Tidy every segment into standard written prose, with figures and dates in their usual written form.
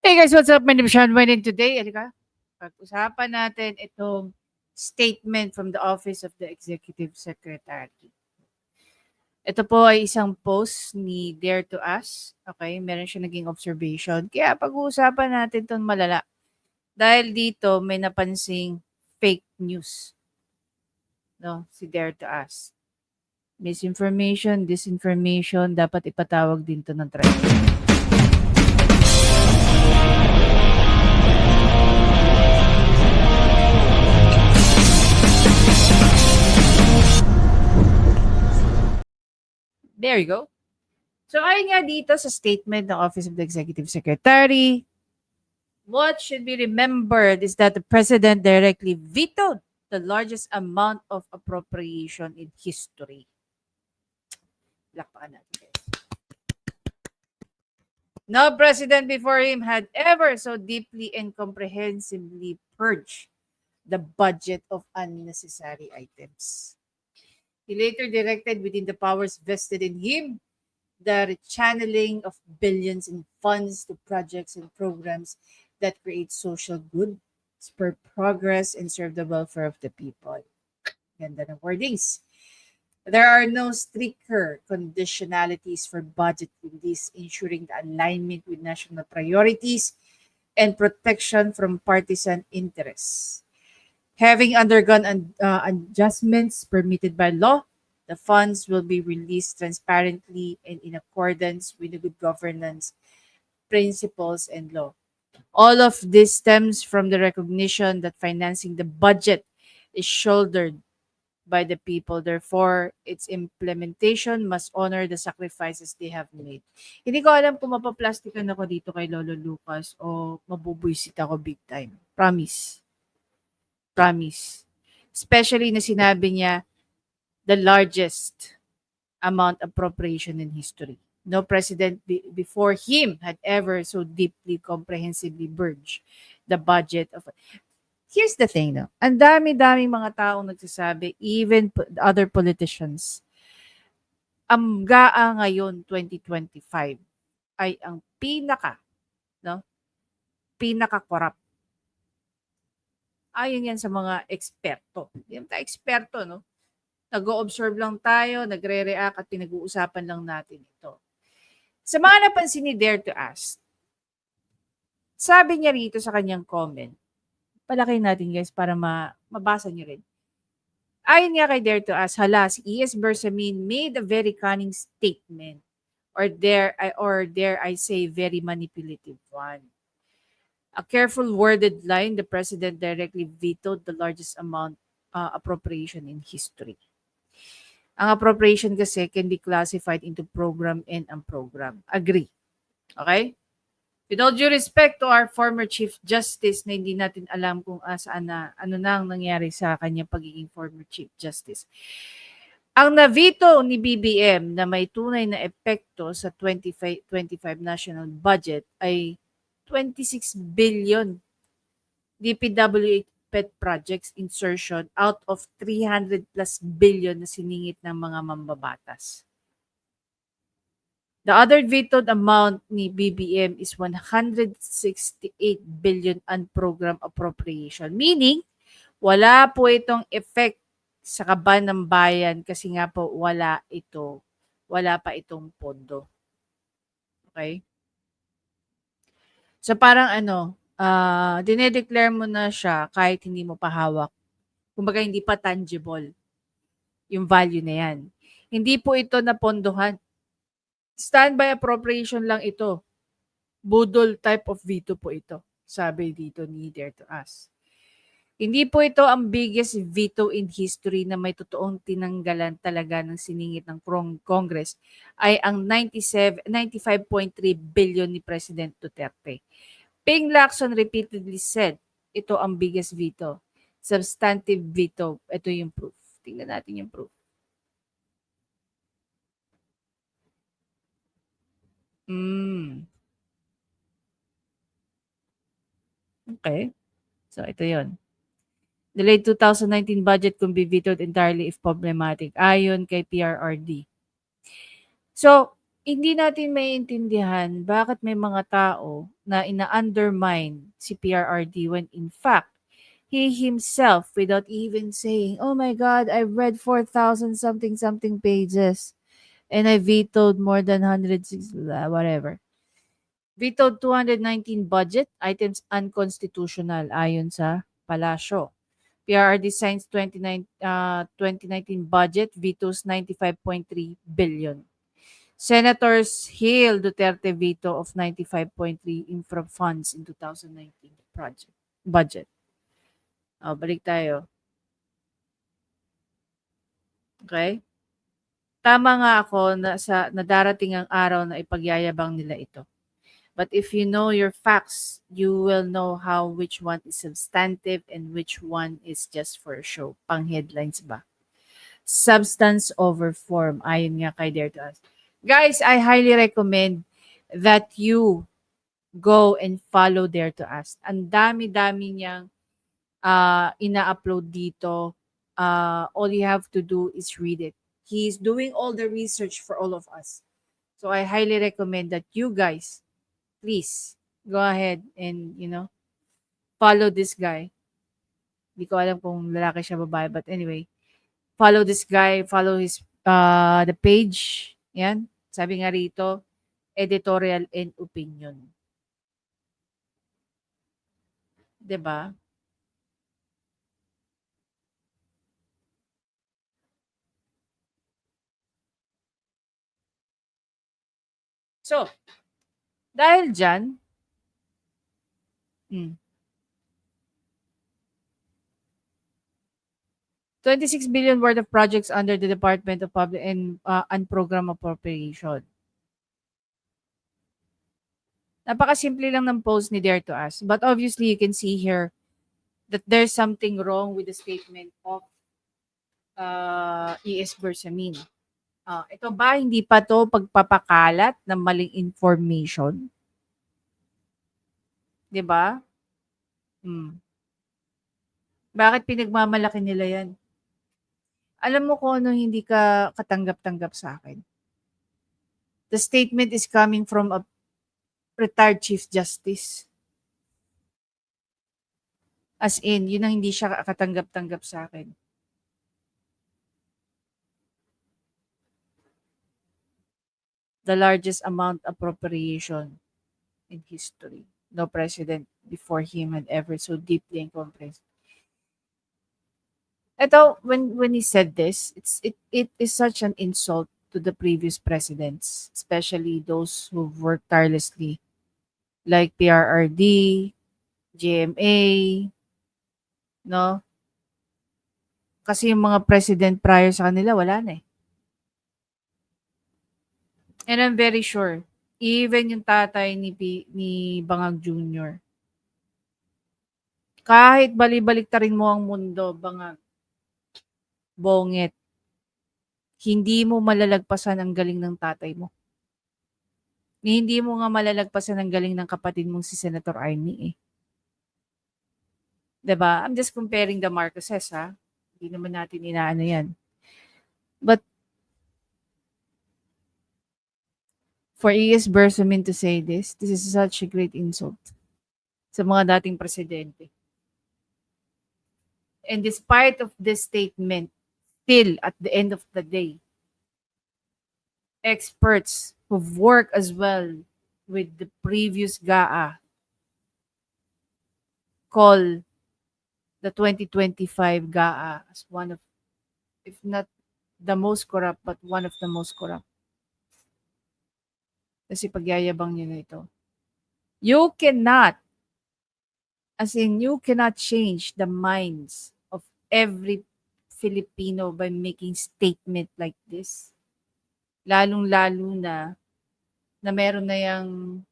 Hey guys, what's up? My name is Sean Wayne and today, pag-usapan natin itong statement from the Office of the Executive Secretary. Ito po ay isang post ni Dare to Us. Okay, meron siya naging observation. Kaya pag-uusapan natin itong malala. Dahil dito may napansing fake news. No, si Dare to Us. Misinformation, disinformation, dapat ipatawag din to ng tribunal. There you go. So ayon nga dito sa statement ng Office of the Executive Secretary, what should be remembered is that the President directly vetoed the largest amount of appropriation in history. Lakpakan natin, guys. No president before him had ever so deeply and comprehensively purged the budget of unnecessary items. He later directed within the powers vested in him the channeling of billions in funds to projects and programs that create social good, spur progress, and serve the welfare of the people. Ganda ng wordings. There are no stricter conditionalities for budget release, ensuring the alignment with national priorities and protection from partisan interests. Having undergone adjustments permitted by law, the funds will be released transparently and in accordance with the good governance principles and law. All of this stems from the recognition that financing the budget is shouldered by the people. Therefore, its implementation must honor the sacrifices they have made. Hindi ko alam kung mapaplastikan ako dito kay Lolo Lucas o mabubuisit ako big time. Promise. Promise. Especially na sinabi niya, the largest amount appropriation in history. No president before him had ever so deeply, comprehensively purged the budget of. Here's the thing, no? Ang dami-daming mga taong nagsasabi, even other politicians, ang GAA ngayon 2025 ay ang pinaka-corrupt. Ayon yan sa mga eksperto. Hindi tayo eksperto, no? Nag-o-observe lang tayo, nagre-react at pinag-uusapan lang natin ito. Sa mga napansin ni Dare to Ask, sabi niya rito sa kanyang comment, palaki natin guys para mabasa niyo rin. Ayon nga kay Dare to Ask, hala, si E.S. Bersamin made a very cunning statement or dare I say very manipulative one. A careful worded line, the president directly vetoed the largest amount appropriation in history. Ang appropriation kasi can be classified into program and unprogram. Agree. Okay? With all due respect to our former Chief Justice na hindi natin alam kung saan ano nang nangyari sa kanya pagiging former Chief Justice. Ang na-veto ni BBM na may tunay na epekto sa 25 national budget ay 26 billion DPWH pet projects insertion out of 300 plus billion na siningit ng mga mambabatas. The other vetoed amount ni BBM is 168 billion unprogrammed appropriation. Meaning, wala po itong effect sa kaban ng bayan kasi nga po wala pa itong pondo. Okay? So parang dinedeclare mo na siya kahit hindi mo pa hawak. Kumbaga hindi pa tangible yung value na yan. Hindi po ito napondohan. Standby appropriation lang ito. Budol type of veto po ito. Sabi dito ni Dare to Us. Hindi po ito ang biggest veto in history na may totoong tinanggalan talaga ng siningit ng Congress ay ang 95.3 billion ni President Duterte. Ping Lacson repeatedly said, ito ang biggest veto. Substantive veto. Ito yung proof. Tingnan natin yung proof. Okay. So, ito yon. The late 2019 budget can be vetoed entirely if problematic. Ayon kay PRRD. So, Hindi natin maiintindihan bakit may mga tao na ina-undermine si PRRD when in fact, he himself, without even saying, "Oh my God, I've read 4,000 something something pages and I vetoed more than 106, whatever." Vetoed 219 budget items unconstitutional ayon sa palasyo. PRRD signs 2019 budget, vetoes 95.3 billion. Senators hail Duterte veto of 95.3 infra funds in 2019 budget. Balik tayo. Okay? Tama nga ako na darating ang araw na ipagyayabang nila ito. But if you know your facts, you will know how which one is substantive and which one is just for show. Pang headlines ba? Substance over form. Ayon nga kay Dare to Us. Guys, I highly recommend that you go and follow Dare to Us. Ang dami-dami niyang ina-upload dito. All you have to do is read it. He's doing all the research for all of us. So I highly recommend that you guys, please, go ahead and, follow this guy. Hindi ko alam kung lalaki siya babae, but anyway, follow this guy, follow his the page. Yan. Sabi nga rito, editorial and opinion. 'Di ba? So, dahil diyan, hmm, 26 billion worth of projects under the Department of Public and Program Appropriation. Napakasimple lang ng post ni Dare to Us. But obviously, you can see here that there's something wrong with the statement of ES Bersamin. Ito ba, hindi pa to pagpapakalat ng maling information? 'Di ba? Hmm. Bakit pinagmamalaki nila yan? Alam mo kung ano hindi ka katanggap-tanggap sa akin? The statement is coming from a retired Chief Justice. As in, yun ang hindi siya katanggap-tanggap sa akin. The largest amount appropriation in history. No president before him had ever so deeply and comprehensively. Ito, when he said this, it is such an insult to the previous presidents, especially those who've worked tirelessly, like PRRD, GMA, no? Kasi yung mga president prior sa kanila, wala na eh. And I'm very sure, even yung tatay ni Bangag Jr., kahit bali-baliktarin mo ang mundo, Bangag, Bongit, hindi mo malalagpasan ang galing ng tatay mo. Hindi mo nga malalagpasan ang galing ng kapatid mong si Senator Arnie eh. 'Di ba? I'm just comparing the Marcoses ha. Hindi naman natin inaano 'yan. But for E.S. Bersamin to say this is such a great insult sa mga dating presidente. And despite of this statement, still at the end of the day, experts who've worked as well with the previous GAA call the 2025 GAA as one of, if not the most corrupt, but one of the most corrupt. Kasi pagyayabang niyo na ito. You cannot, as in you cannot change the minds of every Filipino by making statement like this. Lalong-lalo na meron na yung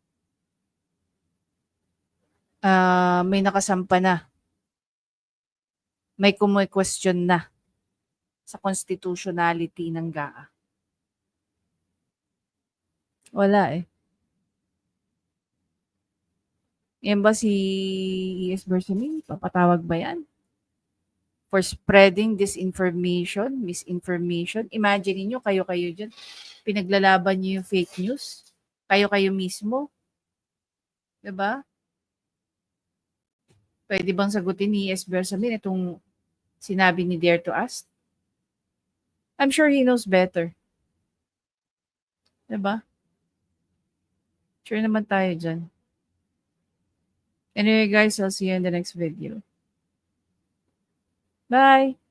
may nakasampa na. May kumu-question na sa constitutionality ng GAA. Wala eh. Yan ba si E.S. Bersamin? Papatawag ba yan? for spreading disinformation, misinformation. Imagine niyo kayo-kayo diyan, pinaglalaban niyo yung fake news. Kayo-kayo mismo, 'di ba? Pwede bang sagutin ni S. Bersamin itong sinabi ni Dare to Ask? I'm sure he knows better. 'Di ba? Sure naman tayo diyan. Anyway guys, I'll see you in the next video. Bye!